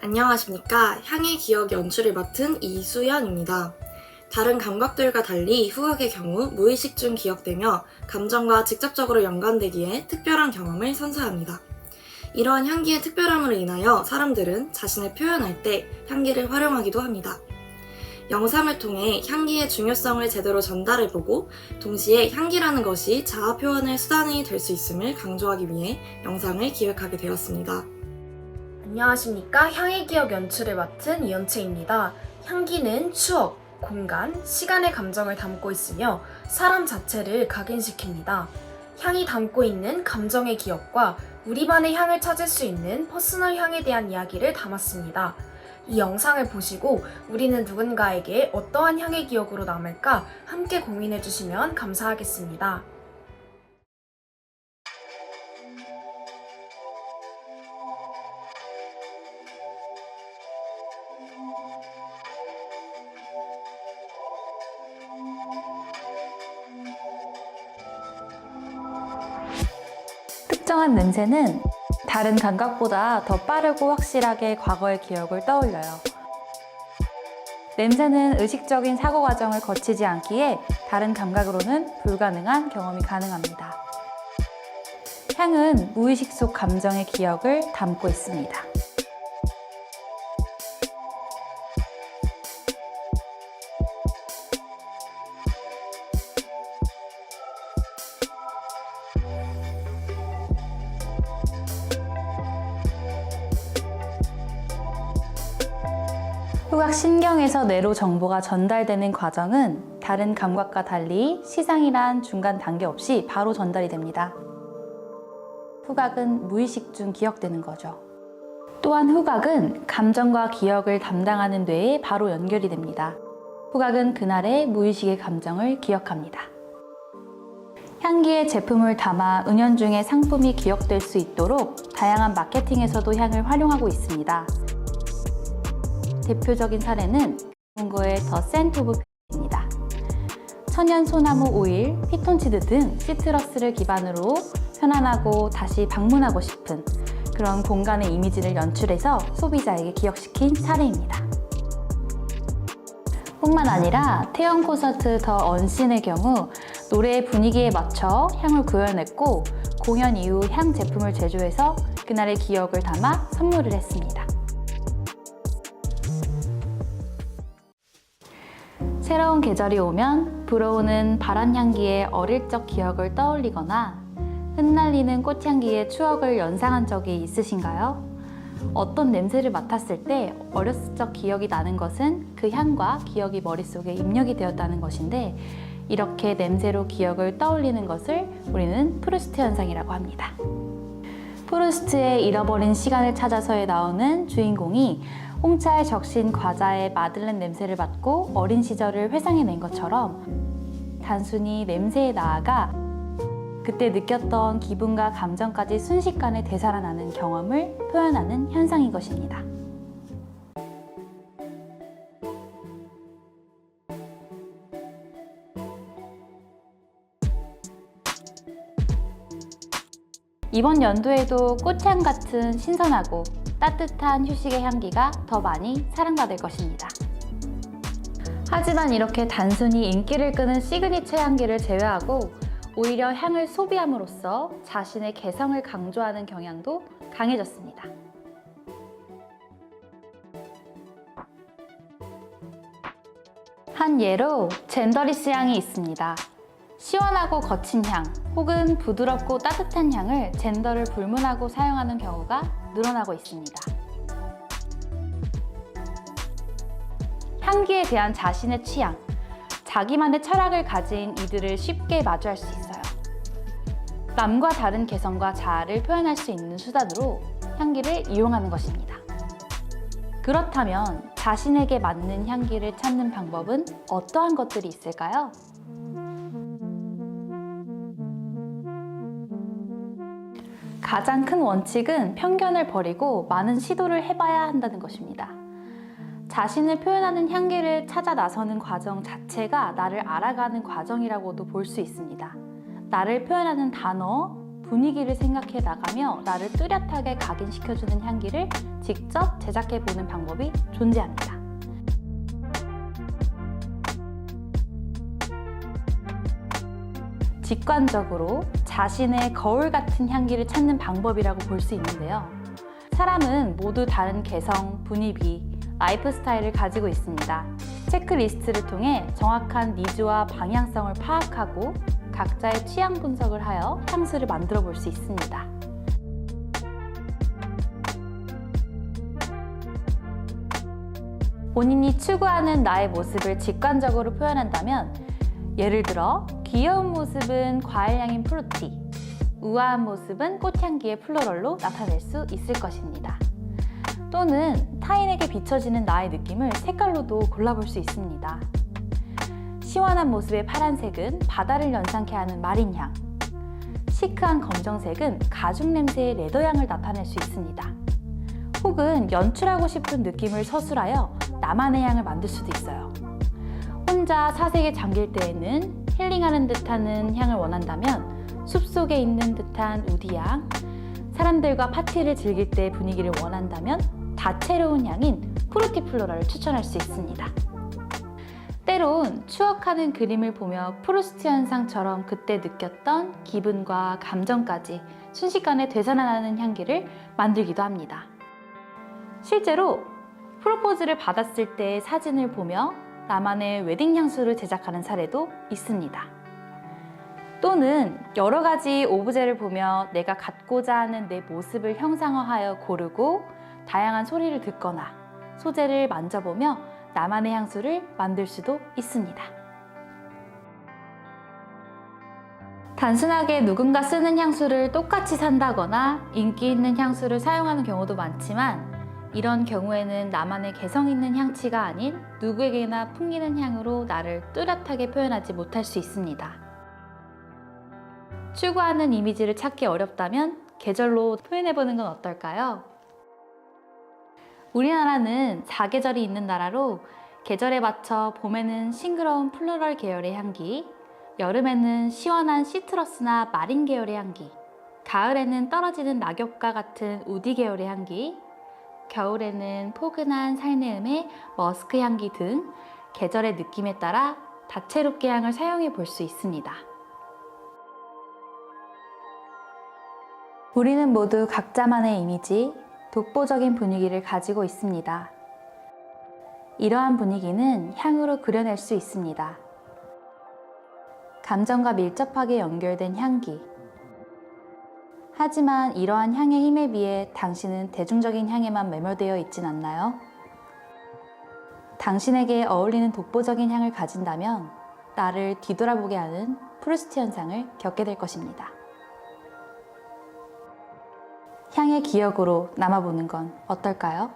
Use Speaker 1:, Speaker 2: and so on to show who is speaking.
Speaker 1: 안녕하십니까. 향의 기억 연출을 맡은 이수연입니다. 다른 감각들과 달리 후각의 경우 무의식 중 기억되며 감정과 직접적으로 연관되기에 특별한 경험을 선사합니다. 이러한 향기의 특별함으로 인하여 사람들은 자신을 표현할 때 향기를 활용하기도 합니다. 영상을 통해 향기의 중요성을 제대로 전달해보고 동시에 향기라는 것이 자아 표현의 수단이 될 수 있음을 강조하기 위해 영상을 기획하게 되었습니다.
Speaker 2: 안녕하십니까. 향의 기억 연출을 맡은 이연채입니다. 향기는 추억, 공간, 시간의 감정을 담고 있으며 사람 자체를 각인시킵니다. 향이 담고 있는 감정의 기억과 우리만의 향을 찾을 수 있는 퍼스널 향에 대한 이야기를 담았습니다. 이 영상을 보시고 우리는 누군가에게 어떠한 향의 기억으로 남을까 함께 고민해 주시면 감사하겠습니다.
Speaker 3: 특정한 냄새는 다른 감각보다 더 빠르고 확실하게 과거의 기억을 떠올려요. 냄새는 의식적인 사고 과정을 거치지 않기에 다른 감각으로는 불가능한 경험이 가능합니다. 향은 무의식 속 감정의 기억을 담고 있습니다. 후각신경에서 뇌로 정보가 전달되는 과정은 다른 감각과 달리 시상이란 중간 단계 없이 바로 전달이 됩니다. 후각은 무의식 중 기억되는 거죠. 또한 후각은 감정과 기억을 담당하는 뇌에 바로 연결이 됩니다. 후각은 그날의 무의식의 감정을 기억합니다. 향기의 제품을 담아 은연중에 상품이 기억될 수 있도록 다양한 마케팅에서도 향을 활용하고 있습니다. 대표적인 사례는 공고의 더 센트 오브 입니다. 천연 소나무 오일, 피톤치드 등 시트러스를 기반으로 편안하고 다시 방문하고 싶은 그런 공간의 이미지를 연출해서 소비자에게 기억시킨 사례입니다. 뿐만 아니라 태연 콘서트 더 언신의 경우 노래의 분위기에 맞춰 향을 구현했고 공연 이후 향 제품을 제조해서 그날의 기억을 담아 선물을 했습니다. 새로운 계절이 오면 불어오는 바람향기의 어릴 적 기억을 떠올리거나 흩날리는 꽃향기의 추억을 연상한 적이 있으신가요? 어떤 냄새를 맡았을 때 어렸을 적 기억이 나는 것은 그 향과 기억이 머릿속에 입력이 되었다는 것인데 이렇게 냄새로 기억을 떠올리는 것을 우리는 프루스트 현상이라고 합니다. 프루스트의 잃어버린 시간을 찾아서에 나오는 주인공이 홍차에 적신 과자의 마들렌 냄새를 맡고 어린 시절을 회상해낸 것처럼 단순히 냄새에 나아가 그때 느꼈던 기분과 감정까지 순식간에 되살아나는 경험을 표현하는 현상인 것입니다. 이번 연도에도 꽃향 같은 신선하고 따뜻한 휴식의 향기가 더 많이 사랑받을 것입니다. 하지만 이렇게 단순히 인기를 끄는 시그니처 향기를 제외하고 오히려 향을 소비함으로써 자신의 개성을 강조하는 경향도 강해졌습니다. 한 예로 젠더리스 향이 있습니다. 시원하고 거친 향 혹은 부드럽고 따뜻한 향을 젠더를 불문하고 사용하는 경우가 늘어나고 있습니다. 향기에 대한 자신의 취향, 자기만의 철학을 가진 이들을 쉽게 마주할 수 있어요. 남과 다른 개성과 자아를 표현할 수 있는 수단으로 향기를 이용하는 것입니다. 그렇다면 자신에게 맞는 향기를 찾는 방법은 어떠한 것들이 있을까요? 가장 큰 원칙은 편견을 버리고 많은 시도를 해봐야 한다는 것입니다. 자신을 표현하는 향기를 찾아 나서는 과정 자체가 나를 알아가는 과정이라고도 볼 수 있습니다. 나를 표현하는 단어, 분위기를 생각해 나가며 나를 뚜렷하게 각인시켜주는 향기를 직접 제작해보는 방법이 존재합니다. 직관적으로 자신의 거울 같은 향기를 찾는 방법이라고 볼 수 있는데요. 사람은 모두 다른 개성, 분위기, 라이프 스타일을 가지고 있습니다. 체크리스트를 통해 정확한 니즈와 방향성을 파악하고 각자의 취향 분석을 하여 향수를 만들어 볼 수 있습니다. 본인이 추구하는 나의 모습을 직관적으로 표현한다면, 예를 들어 귀여운 모습은 과일향인 프루티, 우아한 모습은 꽃향기의 플로럴로 나타낼 수 있을 것입니다. 또는 타인에게 비춰지는 나의 느낌을 색깔로도 골라볼 수 있습니다. 시원한 모습의 파란색은 바다를 연상케 하는 마린향, 시크한 검정색은 가죽 냄새의 레더향을 나타낼 수 있습니다. 혹은 연출하고 싶은 느낌을 서술하여 나만의 향을 만들 수도 있어요. 혼자 사색에 잠길 때에는 힐링하는 듯한 향을 원한다면 숲속에 있는 듯한 우디향, 사람들과 파티를 즐길 때 분위기를 원한다면 다채로운 향인 프루티 플로라를 추천할 수 있습니다. 때론 추억하는 그림을 보며 프루스트 현상처럼 그때 느꼈던 기분과 감정까지 순식간에 되살아나는 향기를 만들기도 합니다. 실제로 프로포즈를 받았을 때의 사진을 보며 나만의 웨딩 향수를 제작하는 사례도 있습니다. 또는 여러 가지 오브제를 보며 내가 갖고자 하는 내 모습을 형상화하여 고르고 다양한 소리를 듣거나 소재를 만져보며 나만의 향수를 만들 수도 있습니다. 단순하게 누군가 쓰는 향수를 똑같이 산다거나 인기 있는 향수를 사용하는 경우도 많지만, 이런 경우에는 나만의 개성 있는 향치가 아닌 누구에게나 풍기는 향으로 나를 뚜렷하게 표현하지 못할 수 있습니다. 추구하는 이미지를 찾기 어렵다면 계절로 표현해보는 건 어떨까요? 우리나라는 4계절이 있는 나라로 계절에 맞춰 봄에는 싱그러운 플로럴 계열의 향기, 여름에는 시원한 시트러스나 마린 계열의 향기, 가을에는 떨어지는 낙엽과 같은 우디 계열의 향기, 겨울에는 포근한 살내음의 머스크 향기 등 계절의 느낌에 따라 다채롭게 향을 사용해 볼 수 있습니다. 우리는 모두 각자만의 이미지, 독보적인 분위기를 가지고 있습니다. 이러한 분위기는 향으로 그려낼 수 있습니다. 감정과 밀접하게 연결된 향기. 하지만 이러한 향의 힘에 비해 당신은 대중적인 향에만 매몰되어 있진 않나요? 당신에게 어울리는 독보적인 향을 가진다면 나를 뒤돌아보게 하는 프루스트 현상을 겪게 될 것입니다. 향의 기억으로 남아보는 건 어떨까요?